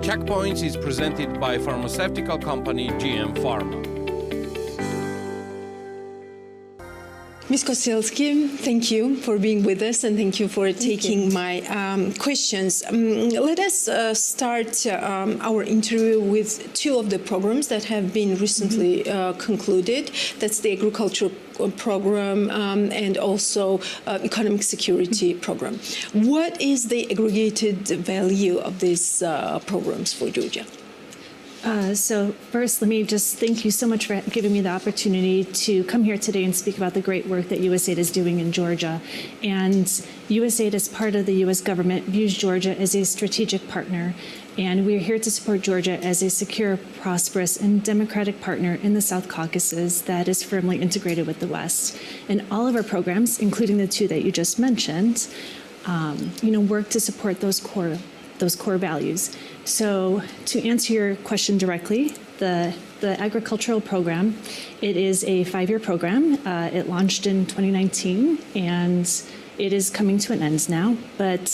Checkpoints is presented by pharmaceutical company GM Pharma. Ms. Koscielski, thank you for being with us and thank you for taking my questions. Let us start our interview with two of the programs that have been recently concluded. That's the agricultural program and also economic security program. What is the aggregated value of these programs for Georgia? So first, let me just thank you so much for giving me the opportunity to come here today and speak about the great work that USAID is doing in Georgia. And USAID, as part of the U.S. government, views Georgia as a strategic partner. And we are here to support Georgia as a secure, prosperous, and democratic partner in the South Caucasus that is firmly integrated with the West. And all of our programs, including the two that you just mentioned, work to support those core values. So to answer your question directly, the agricultural program, it is a 5-year program. It launched in 2019, and it is coming to an end now. But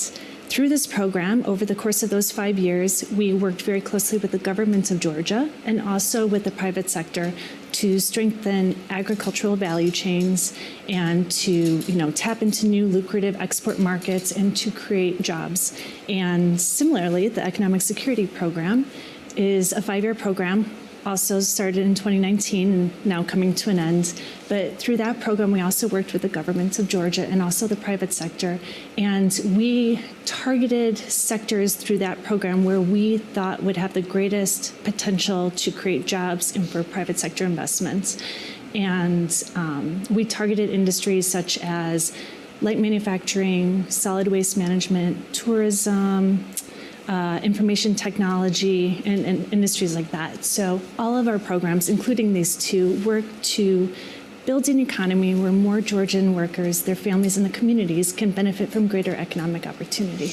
through this program, over the course of those 5 years, we worked very closely with the government of Georgia and also with the private sector to strengthen agricultural value chains and to tap into new lucrative export markets and to create jobs. And similarly, the economic security program is a 5-year program, also started in 2019 and now coming to an end. But through that program, we also worked with the government of Georgia and also the private sector. And we targeted sectors through that program where we thought would have the greatest potential to create jobs and for private sector investments. And we targeted industries such as light manufacturing, solid waste management, tourism, information technology, and industries like that. So all of our programs, including these two, work to build an economy where more Georgian workers, their families, and the communities can benefit from greater economic opportunity.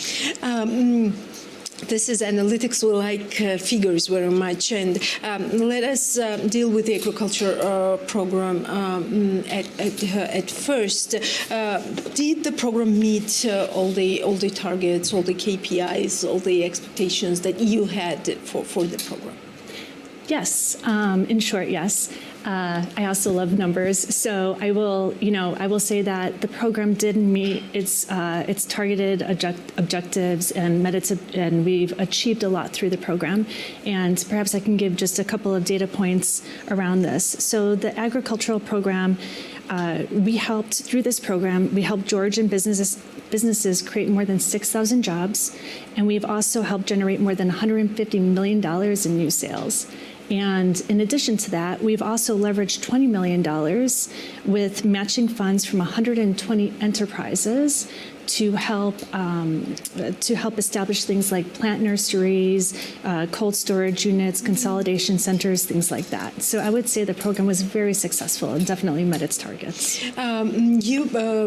This is analytics. We like figures very much, and let us deal with the agriculture program at first. Did the program meet all the targets, all the KPIs, all the expectations that you had for the program? Yes, in short, yes. I also love numbers, so I will say that the program did meet its targeted objectives and we've achieved a lot through the program. And perhaps I can give just a couple of data points around this. So the agricultural program, we helped Georgian businesses create more than 6,000 jobs, and we've also helped generate more than $150 million in new sales. And in addition to that, we've also leveraged $20 million with matching funds from 120 enterprises to help establish things like plant nurseries, cold storage units, consolidation centers, things like that. So I would say the program was very successful and definitely met its targets. You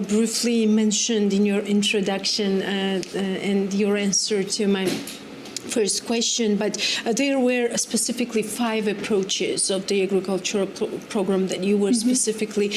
briefly mentioned in your introduction and your answer to my first question, but there were specifically 5 approaches of the agricultural program that you were specifically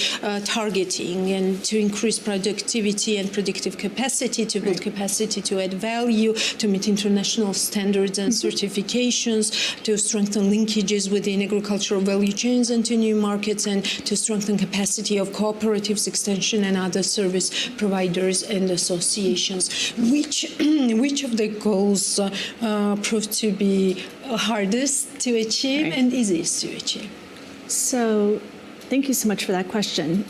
targeting, and to increase productivity and predictive capacity, to build capacity to add value, to meet international standards and certifications, to strengthen linkages within agricultural value chains and to new markets, and to strengthen capacity of cooperatives, extension, and other service providers and associations. Which of the goals proved to be hardest to achieve and easiest to achieve? So thank you so much for that question.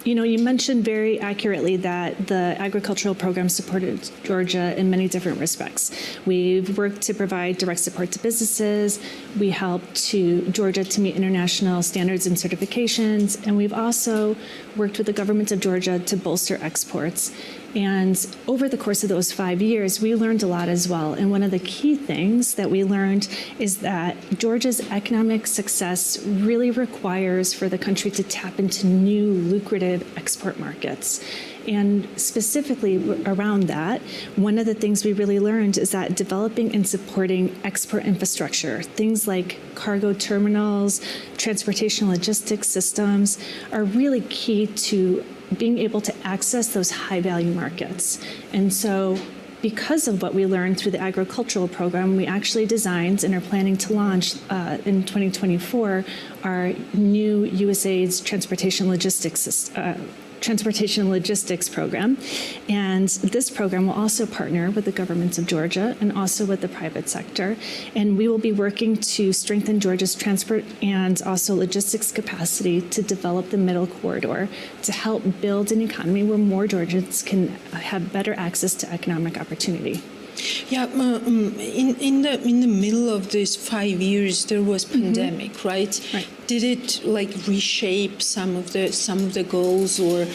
You mentioned very accurately that the agricultural program supported Georgia in many different respects. We've worked to provide direct support to businesses. We helped Georgia to meet international standards and certifications. And we've also worked with the government of Georgia to bolster exports. And over the course of those 5 years, we learned a lot as well. And one of the key things that we learned is that Georgia's economic success really requires for the country to tap into new lucrative export markets. And specifically around that, one of the things we really learned is that developing and supporting export infrastructure, things like cargo terminals, transportation logistics systems, are really key to being able to access those high-value markets. And so because of what we learned through the agricultural program, we actually designed and are planning to launch in 2024 our new USAID's transportation logistics program. And this program will also partner with the governments of Georgia and also with the private sector. And we will be working to strengthen Georgia's transport and also logistics capacity to develop the middle corridor to help build an economy where more Georgians can have better access to economic opportunity. Yeah, in the middle of these 5 years, there was pandemic, right? Right. Did it like reshape some of the goals, or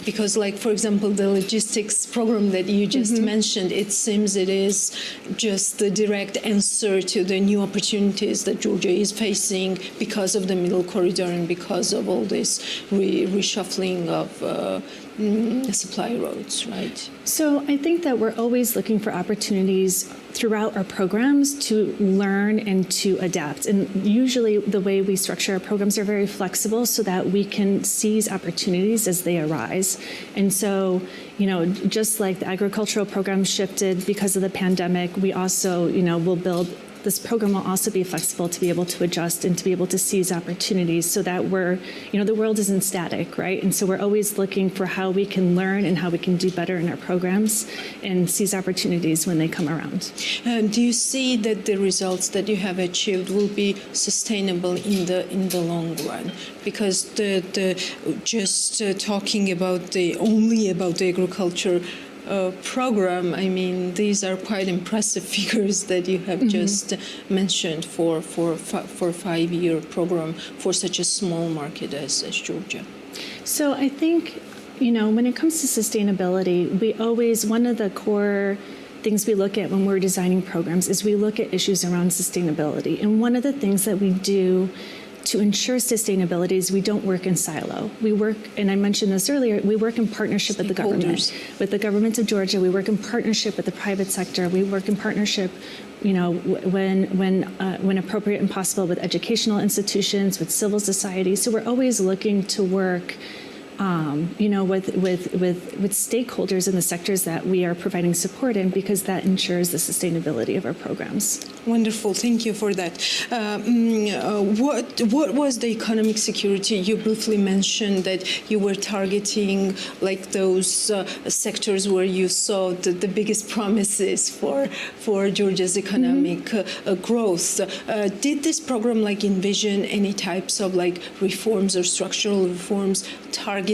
because, like, for example, the logistics program that you just mentioned, it seems it is just the direct answer to the new opportunities that Georgia is facing because of the middle corridor and because of all this reshuffling of supply roads, right? So I think that we're always looking for opportunities throughout our programs to learn and to adapt. And usually the way we structure our programs are very flexible so that we can seize opportunities as they arise. And so, just like the agricultural program shifted because of the pandemic, we also, will build. This program will also be flexible to be able to adjust and to be able to seize opportunities so that the world isn't static, right? And so we're always looking for how we can learn and how we can do better in our programs and seize opportunities when they come around. Do you see that the results that you have achieved will be sustainable in the long run? Because talking about only about the agriculture program, I mean, these are quite impressive figures that you have just mentioned for a 5-year program for such a small market as Georgia. So I think, when it comes to sustainability, one of the core things we look at when we're designing programs is we look at issues around sustainability. And one of the things that we do to ensure sustainability is we don't work in silo. We work, and I mentioned this earlier, we work in partnership with the government. With the government of Georgia, we work in partnership with the private sector. We work in partnership, when appropriate and possible, with educational institutions, with civil society. So we're always looking to work with stakeholders in the sectors that we are providing support in, because that ensures the sustainability of our programs. Wonderful, thank you for that. What was the economic security? You briefly mentioned that you were targeting like those sectors where you saw the biggest promises for Georgia's economic growth. Did this program envision any types of reforms or structural reforms targeting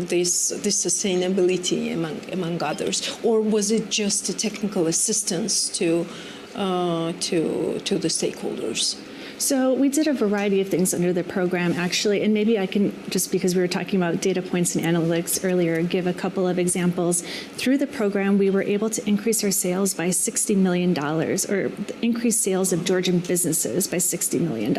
this sustainability among others, or was it just a technical assistance to the stakeholders? So we did a variety of things under the program, actually, and maybe I can, just because we were talking about data points and analytics earlier, give a couple of examples. Through the program, we were able to increase our sales by $60 million, or increase sales of Georgian businesses by $60 million.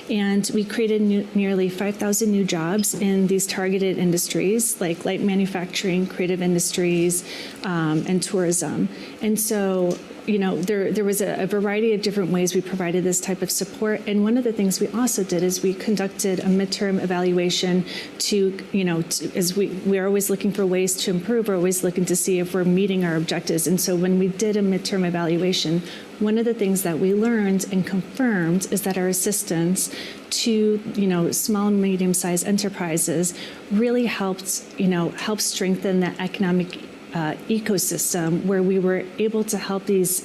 And we created nearly 5,000 new jobs in these targeted industries, like light manufacturing, creative industries, and tourism. And so, there was a variety of different ways we provided this type of support. And one of the things we also did is we conducted a midterm evaluation as we are always looking for ways to improve. We're always looking to see if we're meeting our objectives. And so when we did a midterm evaluation, one of the things that we learned and confirmed is that our assistance to, small and medium-sized enterprises really helped strengthen the economic ecosystem, where we were able to help these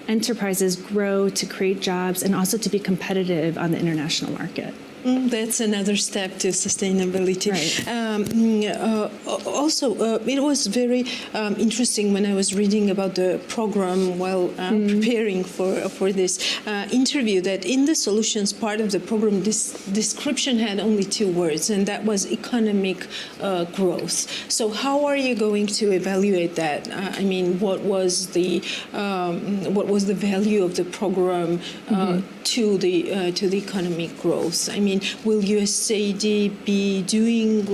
enterprises grow, to create jobs, and also to be competitive on the international market. That's another step to sustainability. Right. Also, it was very interesting when I was reading about the program while preparing for this interview, that in the solutions part of the program, this description had only 2 words, and that was economic growth. So how are you going to evaluate that? What was the value of the program to the economic growth? Will USAID be doing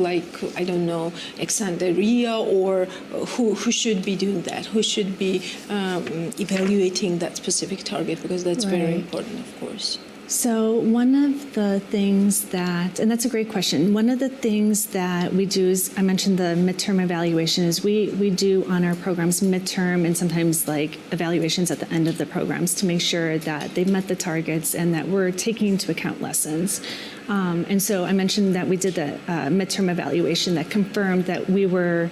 ex-ante RIA, or who should be doing that? Who should be evaluating that specific target? Because that's very important, of course. So one of the things that, and that's a great question, one of the things that we do is, I mentioned the midterm evaluation, is we do on our programs midterm and sometimes like evaluations at the end of the programs to make sure that they've met the targets and that we're taking into account lessons. And so I mentioned that we did the midterm evaluation that confirmed that we were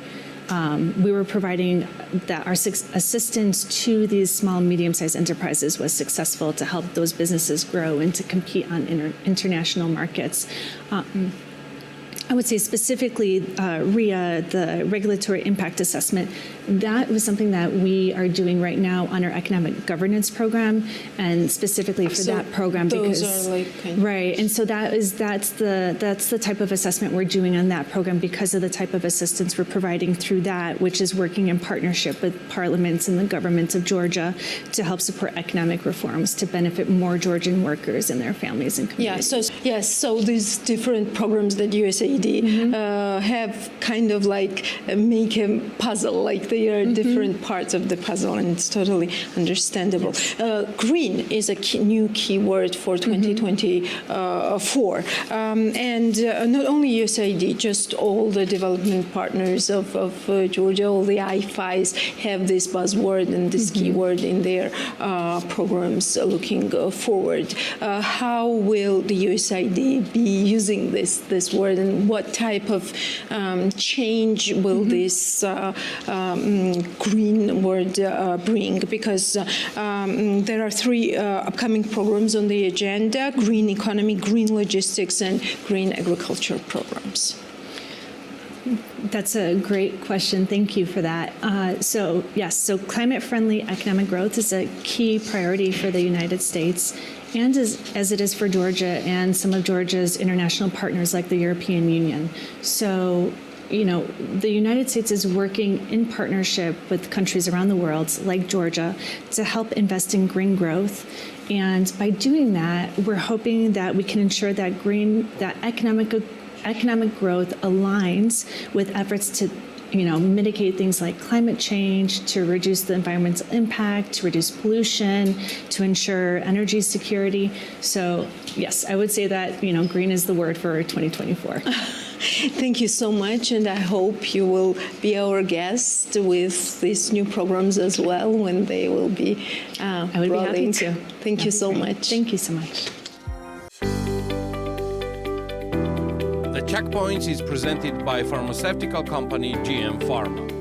providing that our assistance to these small and medium-sized enterprises was successful to help those businesses grow and to compete on international markets. I would say specifically RIA, the Regulatory Impact Assessment, that was something that we are doing right now on our economic governance program, and specifically for that program those because are like right, and so that's the type of assessment we're doing on that program because of the type of assistance we're providing through that, which is working in partnership with parliaments and the government of Georgia to help support economic reforms to benefit more Georgian workers and their families and communities. So these different programs that USAID have kind of like make a puzzle, like they are different parts of the puzzle, and it's totally understandable. Green is a new keyword for 2024, and not only USAID, just all the development partners of Georgia, all the IFIs have this buzzword and this keyword in their programs looking forward. How will the USAID be using this word, and what type of change will this green word bring? Because there are three upcoming programs on the agenda: green economy, green logistics, and green agriculture programs. That's a great question. Thank you for that. So climate-friendly economic growth is a key priority for the United States, and as it is for Georgia and some of Georgia's international partners like the European Union. So, the United States is working in partnership with countries around the world, like Georgia, to help invest in green growth. And by doing that, we're hoping that we can ensure that economic growth aligns with efforts to mitigate things like climate change, to reduce the environmental impact, to reduce pollution, to ensure energy security. So yes, I would say that green is the word for 2024. Thank you so much, and I hope you will be our guest with these new programs as well when they will be I would rolling. be happy to. Thank you so much. Thank you so much. The Checkpoints is presented by pharmaceutical company GM Pharma.